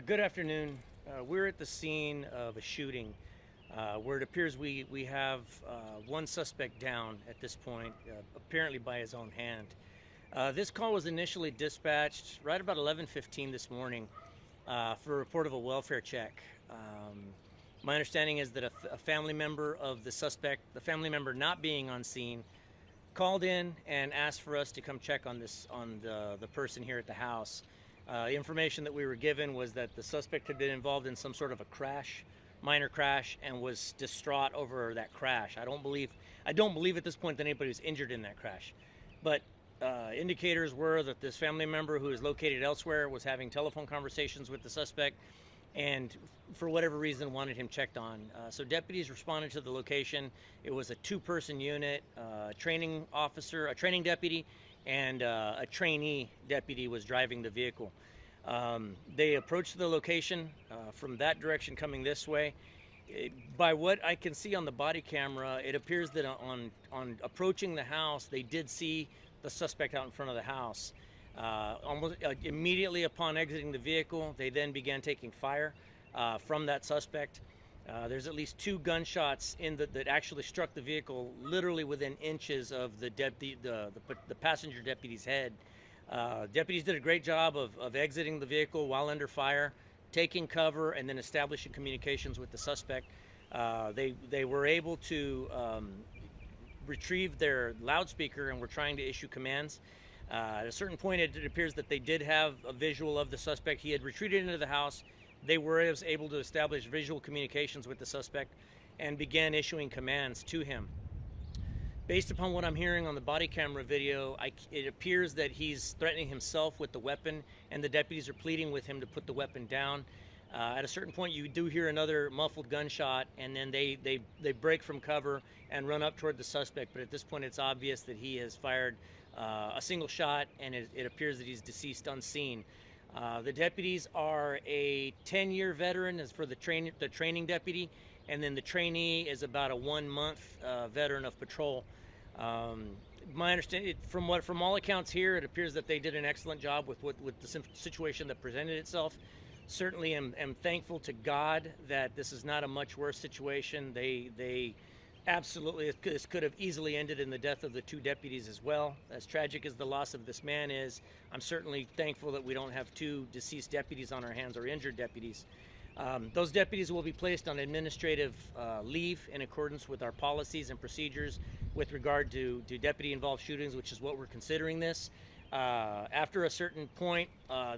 Good afternoon. We're at the scene of a shooting where it appears we have one suspect down at this point, apparently by his own hand. This call was initially dispatched right about 11:15 this morning for a report of a welfare check. My understanding is that a family member of the suspect, the family member not being on scene, called in and asked for us to come check on the person here at the house. Information that we were given was that the suspect had been involved in some sort of a crash, minor crash, and was distraught over that crash. I don't believe at this point that anybody was injured in that crash, but indicators were that this family member, who is located elsewhere, was having telephone conversations with the suspect, and for whatever reason wanted him checked on. So deputies responded to the location. It was a two-person unit, a training officer, a training deputy, and a trainee deputy was driving the vehicle. They approached the location from that direction coming this way. By what I can see on the body camera, it appears that on approaching the house, they did see the suspect out in front of the house. Almost immediately upon exiting the vehicle, they then began taking fire from that suspect. There's at least two gunshots that actually struck the vehicle, literally within inches of the passenger deputy's head. Deputies did a great job of exiting the vehicle while under fire, taking cover, and then establishing communications with the suspect. They were able to retrieve their loudspeaker and were trying to issue commands. At a certain point, it appears that they did have a visual of the suspect. He had retreated into the house. They were able to establish visual communications with the suspect and began issuing commands to him. Based upon what I'm hearing on the body camera video, it appears that he's threatening himself with the weapon, and the deputies are pleading with him to put the weapon down. At a certain point, you do hear another muffled gunshot, and then they break from cover and run up toward the suspect. But at this point, it's obvious that he has fired a single shot, and it appears that he's deceased unseen. The deputies are a 10-year veteran as for the training deputy, and then the trainee is about a 1-month veteran of patrol. My understanding, from all accounts here, it appears that they did an excellent job with the situation that presented itself. Certainly am thankful to God that this is not a much worse situation. They absolutely, this could have easily ended in the death of the two deputies as well. As tragic as the loss of this man is, I'm certainly thankful that we don't have two deceased deputies on our hands or injured deputies. Those deputies will be placed on administrative leave in accordance with our policies and procedures with regard to deputy-involved shootings, which is what we're considering this. After a certain point,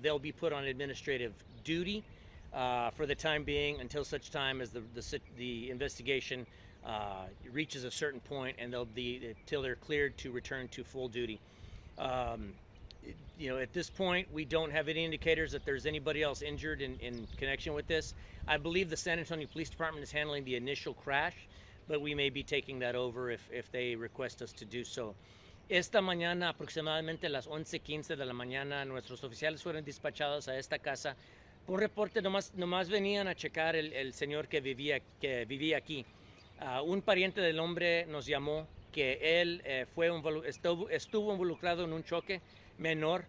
they'll be put on administrative duty for the time being until such time as the investigation reaches a certain point, and they'll be until they're cleared to return to full duty. At this point, we don't have any indicators that there's anybody else injured in connection with this. I believe the San Antonio Police Department is handling the initial crash, but we may be taking that over if they request us to do so. Esta mañana, aproximadamente a las 11:15 de la mañana, nuestros oficiales fueron despachados a esta casa. Por reporte, nomás venían a checar el señor que vivía aquí. Un pariente del hombre nos llamó que él estuvo involucrado en un choque menor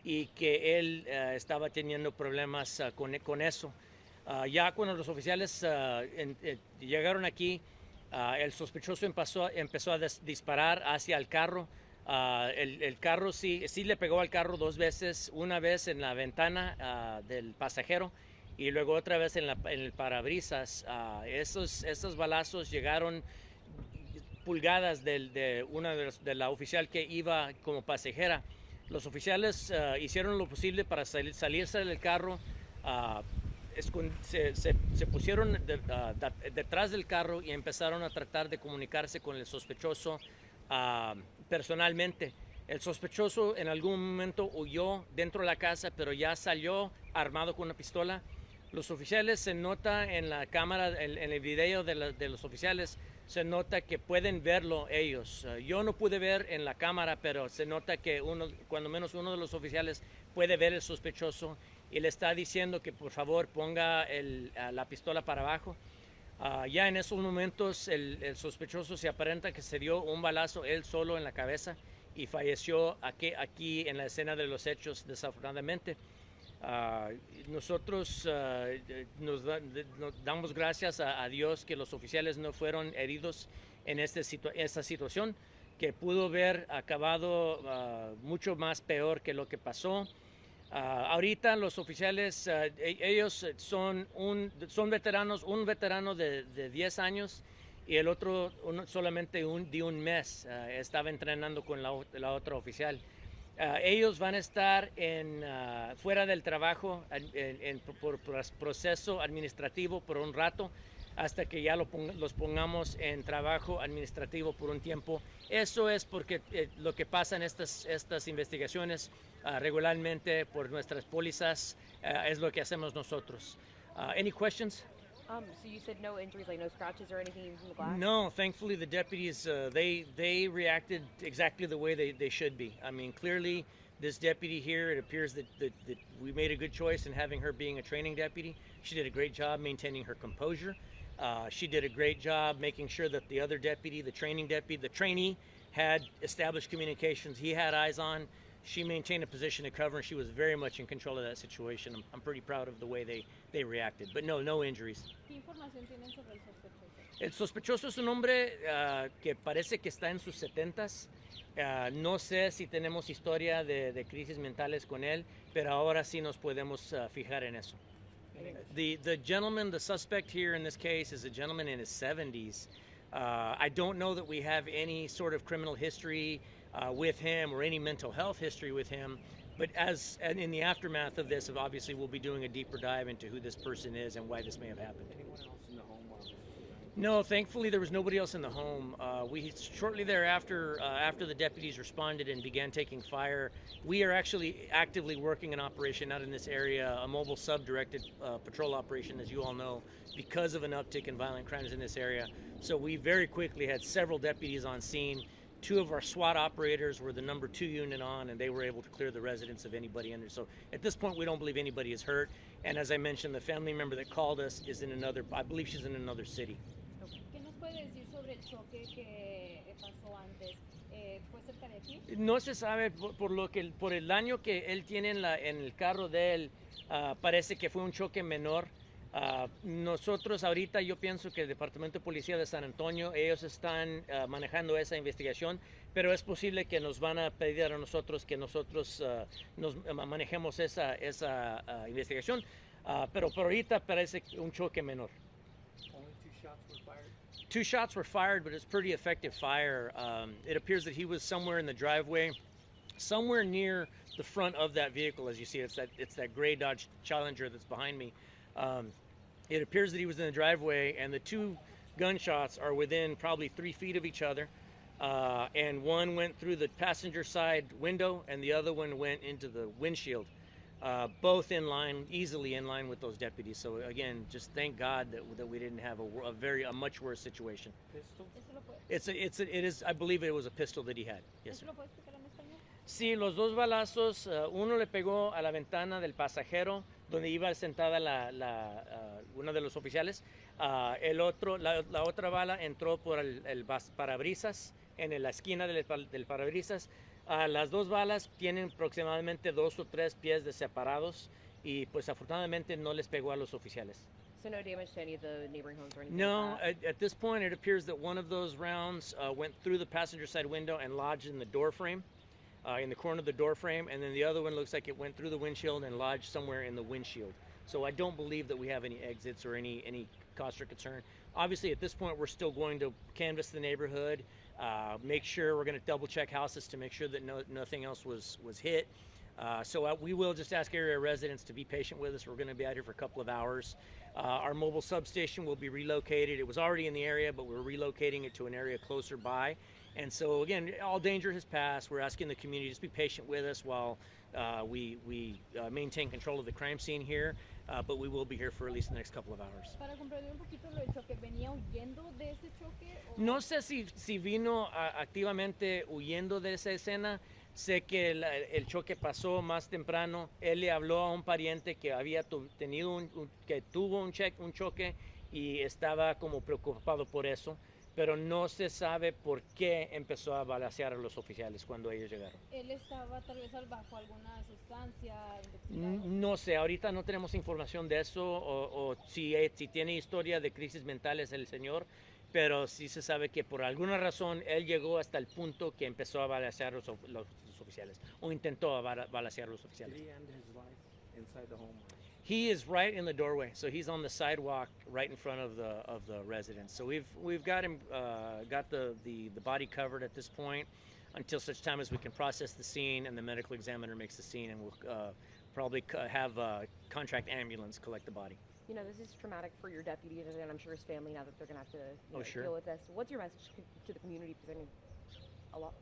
y que él estaba teniendo problemas con eso. Ya cuando los oficiales llegaron aquí, el sospechoso empezó a disparar hacia el carro. El carro sí le pegó al carro 2 veces, una vez en la ventana del pasajero y luego otra vez en el parabrisas. Esos balazos llegaron pulgadas de la oficial que iba como pasajera. Los oficiales hicieron lo posible para salirse del carro. Se pusieron detrás del carro y empezaron a tratar de comunicarse con el sospechoso personalmente. El sospechoso en algún momento huyó dentro de la casa, pero ya salió armado con una pistola. Los oficiales, se nota en la cámara, en el video de los oficiales, se nota que pueden verlo ellos. Yo no pude ver en la cámara, pero se nota que cuando menos uno de los oficiales puede ver el sospechoso y le está diciendo que por favor ponga la pistola para abajo. Ya en esos momentos el sospechoso se aparenta que se dio un balazo él solo en la cabeza y falleció aquí en la escena de los hechos, desafortunadamente. Nosotros nos damos gracias a Dios que los oficiales no fueron heridos en esta situación, que pudo haber acabado mucho más peor que lo que pasó. Ahorita los oficiales, ellos son veteranos, un veterano de 10 años y el otro solamente de un mes. Estaba entrenando con la otra oficial. Ellos van a estar fuera del trabajo por proceso administrativo por un rato, hasta que ya los pongamos en trabajo administrativo por un tiempo. Eso es porque lo que pasa en estas investigaciones regularmente por nuestras pólizas es lo que hacemos nosotros. Any questions? So you said no injuries, like no scratches or anything from the glass? No, thankfully the deputies, they reacted exactly the way they should be. I mean, clearly this deputy here, it appears that we made a good choice in having her being a training deputy. She did a great job maintaining her composure. She did a great job making sure that the other deputy, the trainee, had established communications. He had eyes on. She maintained a position of cover, and she was very much in control of that situation. I'm pretty proud of the way they reacted. But no injuries. ¿Qué información tienen sobre el sospechoso? El sospechoso es un hombre que parece que está en sus 70s. No sé si tenemos historia de crisis mentales con él, pero ahora sí nos podemos fijar en eso. The gentleman, the suspect here in this case, is a gentleman in his 70s. I don't know that we have any sort of criminal history with him or any mental health history with him, but and in the aftermath of this, obviously we'll be doing a deeper dive into who this person is and why this may have happened. Anyone else in the home while this was happening? No, thankfully there was nobody else in the home. We shortly thereafter, after the deputies responded and began taking fire, we are actually actively working an operation out in this area, a mobile sub-directed patrol operation, as you all know, because of an uptick in violent crimes in this area. So we very quickly had several deputies on scene. Two of our SWAT operators were the number 2 unit on, and they were able to clear the residence of anybody in there. So at this point, we don't believe anybody is hurt. And as I mentioned, the family member that called us is I believe she's in another city. ¿Qué nos puede decir sobre el choque que pasó antes? ¿Fue cerca de aquí? No se sabe por el daño que él tiene en el carro de él. Parece que fue un choque menor. Nosotros ahorita yo pienso que el Departamento de Policía de San Antonio, ellos están manejando esa investigación, pero es posible que nos van a pedir a nosotros que nosotros nos manejemos esa investigación, pero por ahorita parece un choque menor. Only 2 shots were fired? 2 shots were fired, but it's pretty effective fire. It appears that he was somewhere in the driveway, somewhere near the front of that vehicle. As you see, it's that gray Dodge Challenger that's behind me. It appears that he was in the driveway, and the 2 gunshots are within probably 3 feet of each other. And one went through the passenger side window, and the other one went into the windshield. Both easily in line with those deputies. So again, just thank God that we didn't have a much worse situation. Pistol? It is. I believe it was a pistol that he had. Yes, sir. ¿Eso lo puede explicar en español? Sí, los 2 balazos, uno le pegó a la ventana del pasajero donde iba sentada una de los oficiales. El otro, la otra bala entró por el parabrisas, en la esquina del parabrisas. Las 2 balas tienen aproximadamente 2 o 3 pies de separados y pues afortunadamente no les pegó a los oficiales. So no damage to any of the neighboring homes or anything No, like that? at this point it appears that one of those rounds went through the passenger side window and lodged in the door frame. In the corner of the door frame, and then the other one looks like it went through the windshield and lodged somewhere in the windshield. So I don't believe that we have any exits or any cause for concern. Obviously, at this point, we're still going to canvass the neighborhood, make sure we're going to double check houses to make sure that nothing else was hit. So we will just ask area residents to be patient with us. We're going to be out here for a couple of hours. Our mobile substation will be relocated. It was already in the area, but we're relocating it to an area closer by. And so again, all danger has passed. We're asking the community to just be patient with us while we maintain control of the crime scene here. But we will be here for at least the next couple of hours. Para comprender un poquito lo del choque, ¿venía huyendo de ese choque? No sé si vino activamente huyendo de esa escena. Sé que el choque pasó más temprano. Él le habló a un pariente que había tuvo un choque y estaba como preocupado por eso. pero no se sabe por qué empezó a balacear a los oficiales cuando ellos llegaron. Él estaba tal vez bajo alguna sustancia intoxicado. No sé, ahorita no tenemos información de eso o si tiene historia de crisis mentales el señor, pero sí se sabe que por alguna razón él llegó hasta el punto que empezó a balacear los oficiales o intentó balacear a los Did oficiales. he end his life inside the home? He is right in the doorway, so he's on the sidewalk right in front of the residence. So we've got him got the body covered at this point until such time as we can process the scene and the medical examiner makes the scene, and we'll probably have a contract ambulance collect the body. You know, this is traumatic for your deputy and I'm sure his family now that they're going to have to Oh, sure. deal with this. What's your message to the community? Because I mean,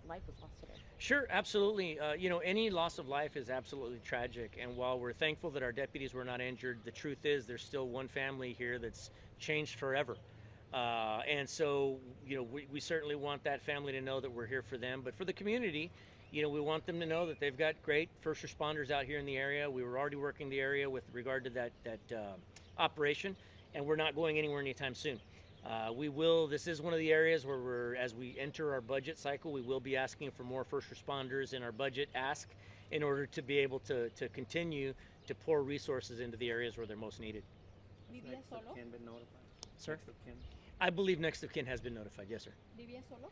life was lost today. Sure, absolutely. You know, any loss of life is absolutely tragic. And while we're thankful that our deputies were not injured, the truth is there's still one family here that's changed forever. And so, you know, we certainly want that family to know that we're here for them. But for the community, you know, we want them to know that they've got great first responders out here in the area. We were already working the area with regard to that operation, and we're not going anywhere anytime soon. This is one of the areas where as we enter our budget cycle, we will be asking for more first responders in our budget ask in order to be able to continue to pour resources into the areas where they're most needed. ¿Vivía Next of solo? kin been notified? Sir? Next of kin? I believe next of kin has been notified, yes, sir. ¿Vivía solo?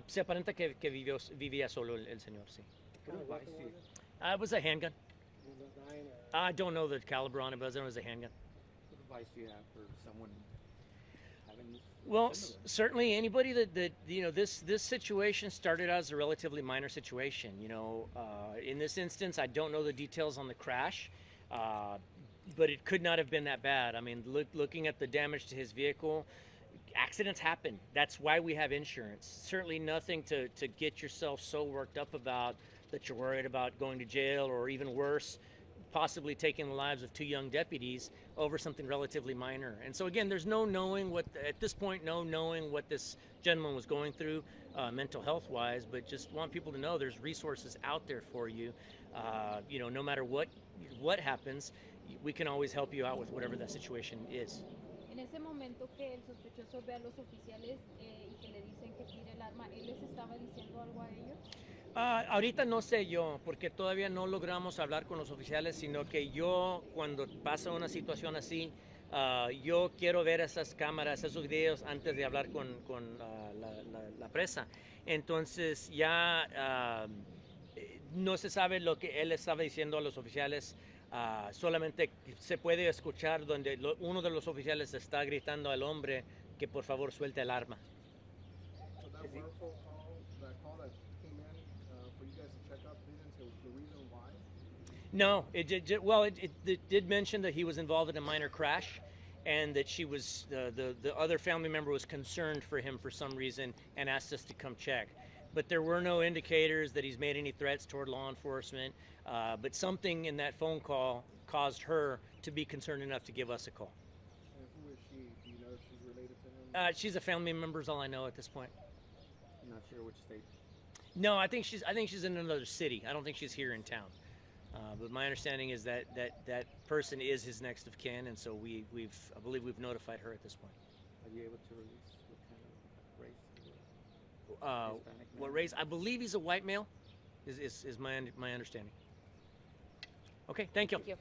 Se aparenta que vivía solo el señor, sí. What advice do you, It was a handgun. I don't know the caliber on it, but I know it was a handgun. what advice do you have for someone having this? Well, similar? certainly anybody that you know, this situation started out as a relatively minor situation. You know, in this instance, I don't know the details on the crash, but it could not have been that bad. I mean, looking at the damage to his vehicle, accidents happen. That's why we have insurance. Certainly nothing to get yourself so worked up about that you're worried about going to jail or even worse, possibly taking the lives of two young deputies over something relatively minor. And so again, there's no knowing at this point, no knowing what this gentleman was going through mental health wise, but just want people to know there's resources out there for you. You know, no matter what happens, we can always help you out with whatever that situation is. En ese momento que el sospechoso ve a los oficiales y que le dicen que tire el arma, ¿él les estaba diciendo algo a ellos? Ahorita no sé yo, porque todavía no logramos hablar con los oficiales, sino que yo, cuando pasa una situación así, yo quiero ver esas cámaras, esos videos antes de hablar con la presa. Entonces ya no se sabe lo que él estaba diciendo a los oficiales. Solamente se puede escuchar donde uno de los oficiales está gritando al hombre que por favor suelte el arma. So that phone call, that came in for you guys to check up, didn't tell the reason why? No, it did mention that he was involved in a minor crash, and that she was the other family member was concerned for him for some reason and asked us to come check. But there were no indicators that he's made any threats toward law enforcement. But something in that phone call caused her to be concerned enough to give us a call. And who is she? Do you know if she's related to him? She's a family member, is all I know at this point. I'm not sure which state. No, I think she's in another city. I don't think she's here in town. But my understanding is that person is his next of kin, and so I believe we've notified her at this point. Are you able to release what kind of race? Hispanic What male? race? I believe he's a white male. Is my understanding. Okay, thank you. Thank you.